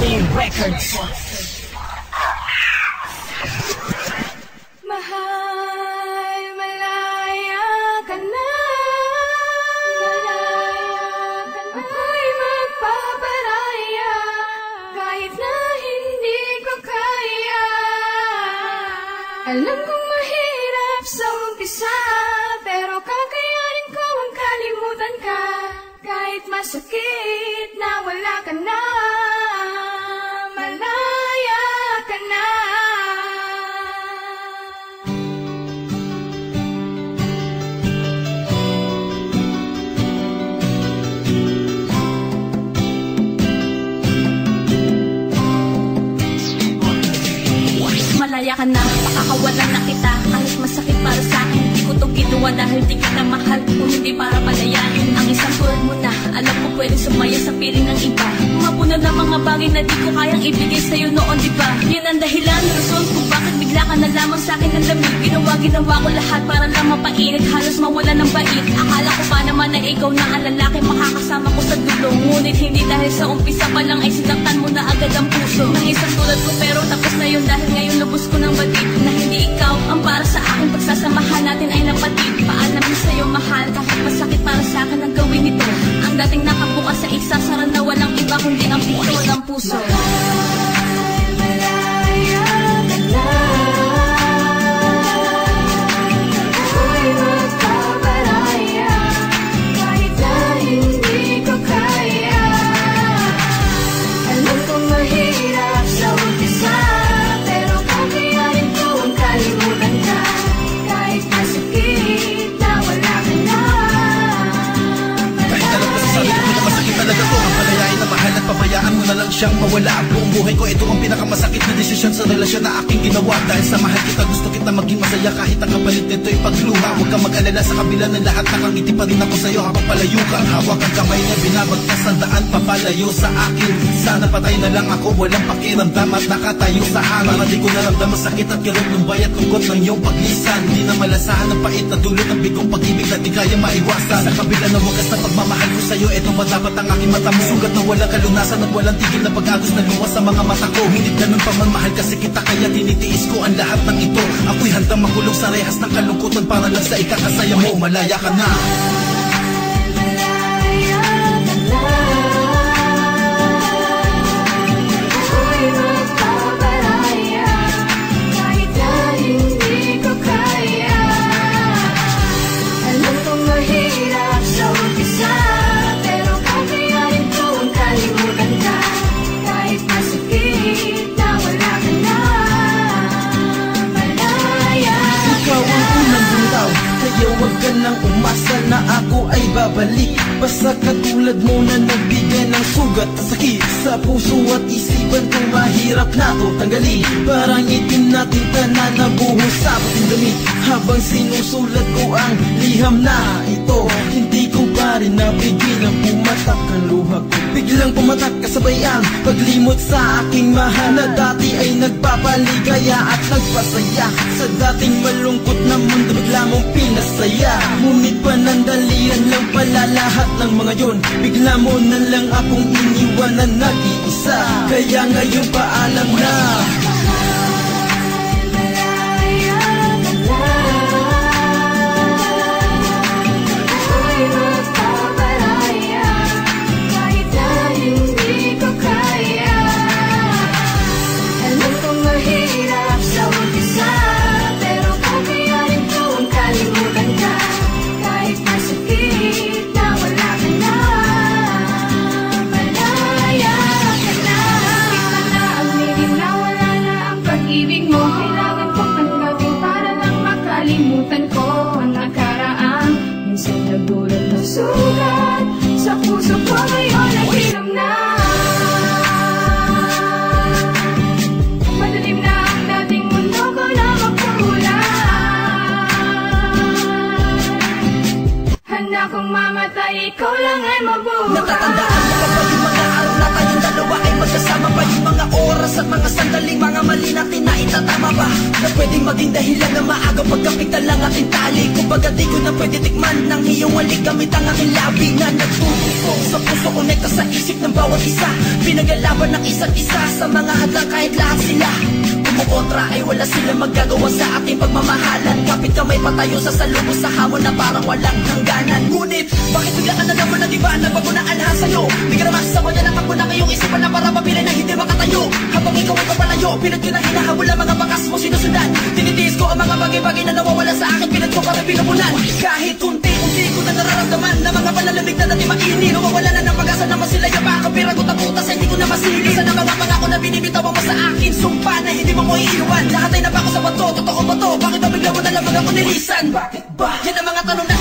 Wave Records. Mahal, malaya ka na. Ako'y magpaparaya kahit na hindi ko kaya. Alam kong mahirap sa umpisa, pero kakayanin ko ang kalimutan ka. Kahit masakit na wala ka na, malaya ka na. Malaya ka na, pakakawalan na kita. Kahit masakit para sa akin, hindi ko to ginawa dahil di kita mahal. Kung hindi para palayain ang isang tulad mo na alam ko pwede sumaya sa piling ng iba. Mapuno na mga bagay na di ko kayang ibigay sa'yo noon, diba? Yan ang dahilan, rason kung bakit bigla ka na lamang sa'kin ng lamig. Ginawa ko lahat para lang mapainit, halos mawala ng bait. Akala ko pa naman na ikaw na ang lalaki makakasama ko sa dulo. Ngunit hindi dahil sa umpisa pa lang ay sinaktan mo na agad ang puso ng isang tulad ko, pero tapos na yun dahil ngayon lubos ko ng batid na hindi ikaw ang para sa akin. Pagsasamahan natin ay napatid. Paalamin sa'yo mahal, kahit masakit para sa akin ang gawin ito. Ang dating nakabukas sa isasara na walang iba kundi ang pito ng puso. Pabayaan mo na lang siyang mawala ang buong buhay ko. Ito ang pinakamasakit na desisyon sa relasyon na aking ginawa. Dahil sa mahal kita, gusto kita maging masaya kahit ang kapalit nito ay pagluha. Huwag kang mag-alala, sa kabila ng lahat, nakangiti pa rin ako sa'yo habang palayo ka. Hawak ang kamay na binabagtas ang daan papalayo sa akin. Sana patay na lang ako, walang pakiramdam at nakatayo sa hangin. Para di ko naramdam ang sakit at kirot ng bayat lungkot ng iyong paglisan. Di na malasahan ang pait na dulot ng bigong pag-ibig na di kaya maiwasan. Sa kabila ng wagas na pagmamahal ko sa'yo, ito ba dapat ang aking mata mo? Sugat na walang kalunasan at walang tigil na pag-agos na luwas sa mga mata ko. Hindi ganun pa man mahal kasi kita, kaya tinitiis ko ang lahat ng ito. Ako'y handang makulong sa rehas ng kalungkutan para lang sa ikakasaya mo. Malaya ka na. Huwag ka nang umasa na ako ay babalik. Basta katulad mo na nagbigay ng sugat at sakit sa puso at isipan kong mahirap na to tanggalin. Parang itim natin tanan na buhos sa puting damit. Habang sinusulat ko ang liham na ito, hindi ko pa rin napigilang pumatak ang luha ko. Biglang pumatak kasabay ang paglimot sa aking mahal na dati ay nagpapaligaya at nagpasaya. Sa dating malungkot na mundo bigla mong pinasaya. Ngunit panandalian lang pala lahat ng mga yun. Bigla mo na lang akong iniwan na nag-iisa. Kaya ngayon paalam na. Sugat sa puso ko ngayon ay hinom na. Madilim na ang dating mundo ko na magpakulay. Handa kong mamatay, ikaw lang ay mabuhay. Natatandaan mo pa ba yung mga araw na tayong dalawa ay magkasama pa? Yung mga oras at mga sandaling mga mali natin na itatama ba? Na pwedeng maging dahilan na maagang pagkapit lang aking tali. Kumbaga di ko na pwede tikman ng iyong walik gamit ang aking labi na nagtutusok sa puso, konekta sa isip ng bawat isa. Pinaglalaban ng isa't isa sa mga hadlang kahit lahat sila kumukontra ay wala silang magagawa sa ating pagmamahalan. Kapit kamay patayo sa salubos sa hamon na parang walang hangganan. Ngunit bakit bigla ka na naman na diba nagbago na alhan sa'yo? Di ka naman sasabayan ang ako na ngayong isipan na para mapili na hindi makatayo. Habang ikaw ay papalayo, pinat ko na hinahabol ang mga bakas mo sinusundan. Tinitiis ko ang mga bagay-bagay na nawawala sa akin, pinat ko para pinapunan. Kahit unti-unti ko na nararamdaman na mga palalamig na dati maini. Nawawala na ng pag-asa na masilaya pa ako, pira ko taputas ay hindi ko na masili. Sana mga pangako na binibitawan mo sa akin, sumpa na hindi mo ko iiwan. Lahat ay napako sa bato, totoo ba to? Bakit ba bigla mo na lamang ako nilisan? Bakit ba? Yan ang mga tanong na